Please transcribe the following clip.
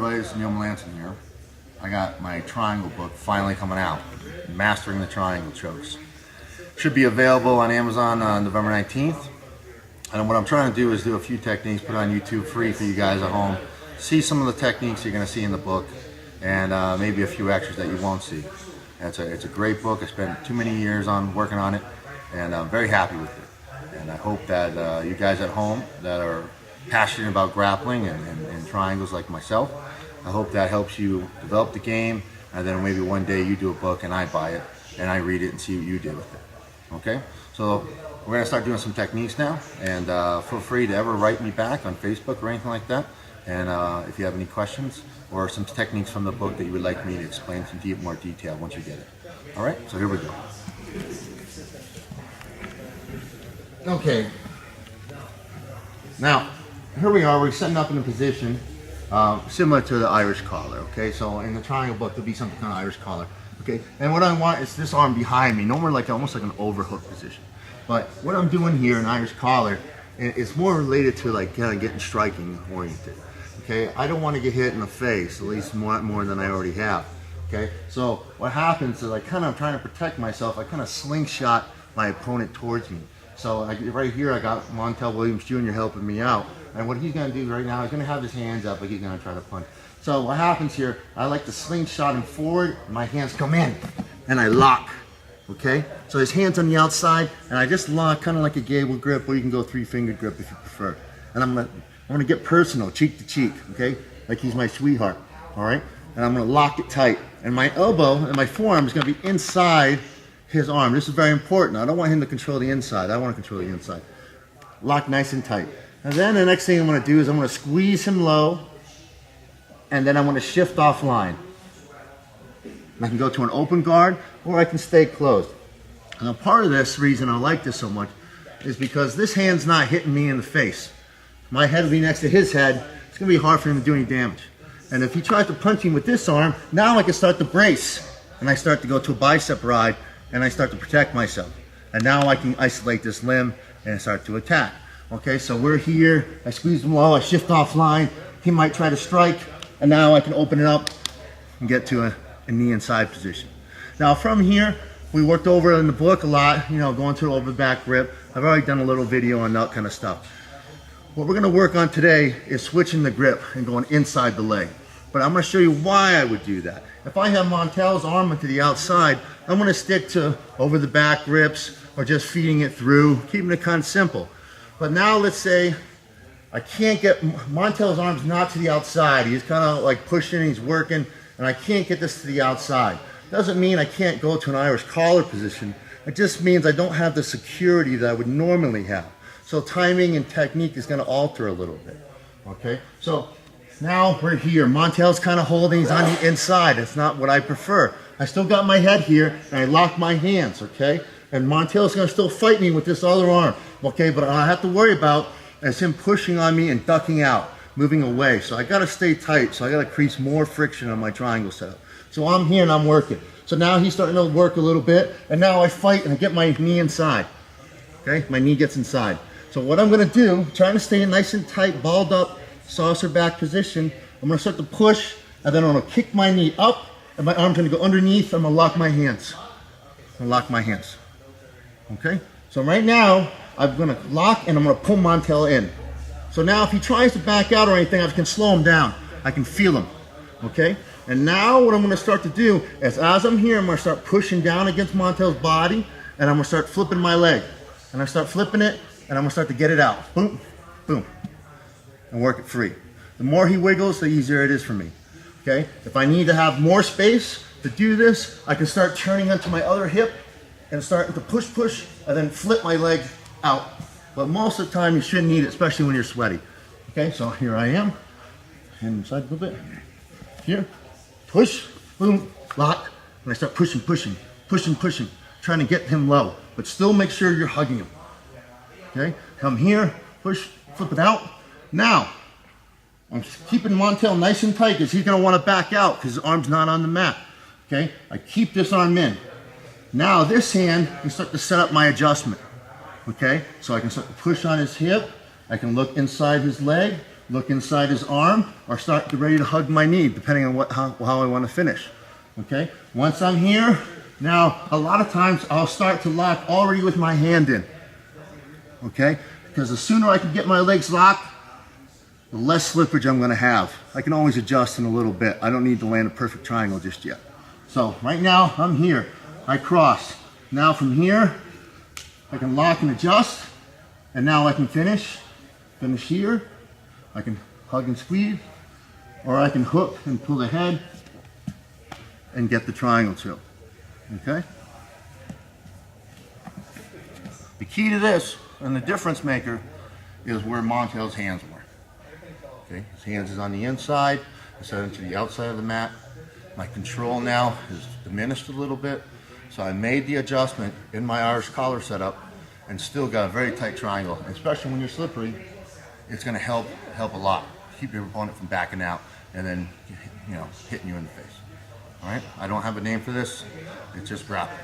everybody, it's Neil Melanson here. I got my triangle book finally coming out, Mastering the Triangle Chokes. Should be available on Amazon on November 19th. And what I'm trying to do is do a few techniques, put on YouTube free for you guys at home. See some of the techniques you're going to see in the book, and maybe a few extras that you won't see. And it's a great book. I spent too many years on working on it, and I'm very happy with it. And I hope that you guys at home that are passionate about grappling and triangles like myself, I hope that helps you develop the game, and then maybe one day you do a book and I buy it and I read it and see what you did with it. Okay? So we're going to start doing some techniques now, and feel free to ever write me back on Facebook or anything like that. And if you have any questions or some techniques from the book that you would like me to explain in more detail once you get it. All right, so here we go. Okay. Now, here we are. We're setting up in a position similar to the Irish collar. Okay, so in the triangle book, there'll be something kind of Irish collar. Okay, and what I want is this arm behind me, normally like almost like an overhook position. But what I'm doing here in Irish collar, it's more related to like kind of getting striking oriented. Okay, I don't want to get hit in the face, at least more than I already have. Okay, so what happens is I'm trying to protect myself. I kind of slingshot my opponent towards me. So right here, I got Montel Williams Jr. helping me out. And what he's going to do right now, he's going to have his hands up like he's going to try to punch. So what happens here, I like to slingshot him forward, my hands come in, and I lock. Okay? So his hands on the outside, and I just lock, kind of like a gable grip, or you can go three-fingered grip if you prefer. And I'm gonna get personal, cheek to cheek, okay? Like he's my sweetheart, all right? And I'm gonna lock it tight. And my elbow and my forearm is gonna be inside his arm. This is very important. I don't want him to control the inside. I want to control the inside. Lock nice and tight. And then the next thing I'm gonna do is I'm gonna squeeze him low, and then I'm gonna shift offline. I can go to an open guard, or I can stay closed. And a part of this reason I like this so much is because this hand's not hitting me in the face. My head will be next to his head. It's gonna be hard for him to do any damage. And if he tries to punch him with this arm, now I can start to brace. And I start to go to a bicep ride, and I start to protect myself. And now I can isolate this limb and start to attack. Okay, so we're here, I squeeze him low, I shift offline, he might try to strike, and now I can open it up and get to a knee inside position. Now from here, we worked over in the book a lot, you know, going to over the back grip. I've already done a little video on that kind of stuff. What we're gonna work on today is switching the grip and going inside the leg. But I'm gonna show you why I would do that. If I have Montel's arm to the outside, I'm gonna stick to over the back grips or just feeding it through, keeping it kind of simple. But now let's say I can't get, Montel's arm's not to the outside. He's kind of like pushing, he's working, and I can't get this to the outside. Doesn't mean I can't go to an Irish collar position. It just means I don't have the security that I would normally have. So timing and technique is gonna alter a little bit, okay? So now we're here. Montel's kind of holding, he's on the inside. It's not what I prefer. I still got my head here, and I lock my hands, okay? And Montel's gonna still fight me with this other arm, okay? But all I have to worry about is him pushing on me and ducking out, moving away. So I gotta stay tight, so I gotta create more friction on my triangle setup. So I'm here and I'm working. So now he's starting to work a little bit, and now I fight and I get my knee inside, okay? My knee gets inside. So what I'm gonna do, trying to stay nice and tight, balled up, saucer back position, I'm gonna start to push, and then I'm gonna kick my knee up, and my arm's gonna go underneath, I'm gonna lock my hands. I'm gonna lock my hands, okay? So right now, I'm gonna lock and I'm gonna pull Montel in. So now if he tries to back out or anything, I can slow him down. I can feel him, okay? And now what I'm gonna start to do is as I'm here, I'm gonna start pushing down against Montel's body, and I'm gonna start flipping my leg. And I start flipping it, and I'm gonna start to get it out. Boom, boom, and work it free. The more he wiggles, the easier it is for me, okay? If I need to have more space to do this, I can start turning onto my other hip and start to push, and then flip my leg out. But most of the time you shouldn't need it, especially when you're sweaty. Okay, so here I am, hand inside a little bit. Here, push, boom, lock, and I start pushing, trying to get him low, but still make sure you're hugging him. Okay, come here, push, flip it out. Now, I'm keeping Montel nice and tight because he's gonna wanna back out because his arm's not on the mat. Okay, I keep this arm in. Now this hand, I can start to set up my adjustment. Okay, so I can start to push on his hip, I can look inside his leg, look inside his arm, or start ready to hug my knee, depending on how I want to finish. Okay? Once I'm here, now a lot of times I'll start to lock already with my hand in. Okay? Because the sooner I can get my legs locked, the less slippage I'm going to have. I can always adjust in a little bit. I don't need to land a perfect triangle just yet. So right now I'm here. I cross. Now from here, I can lock and adjust. And now I can finish here. I can hug and squeeze. Or I can hook and pull the head and get the triangle too. Okay? The key to this, and the difference maker, is where Montel's hands were. Okay, his hands is on the inside, I set him to the outside of the mat. My control now is diminished a little bit, so I made the adjustment in my Irish collar setup and still got a very tight triangle. And especially when you're slippery, it's going to help a lot. Keep your opponent from backing out and then, hitting you in the face. All right, I don't have a name for this, it's just grappling.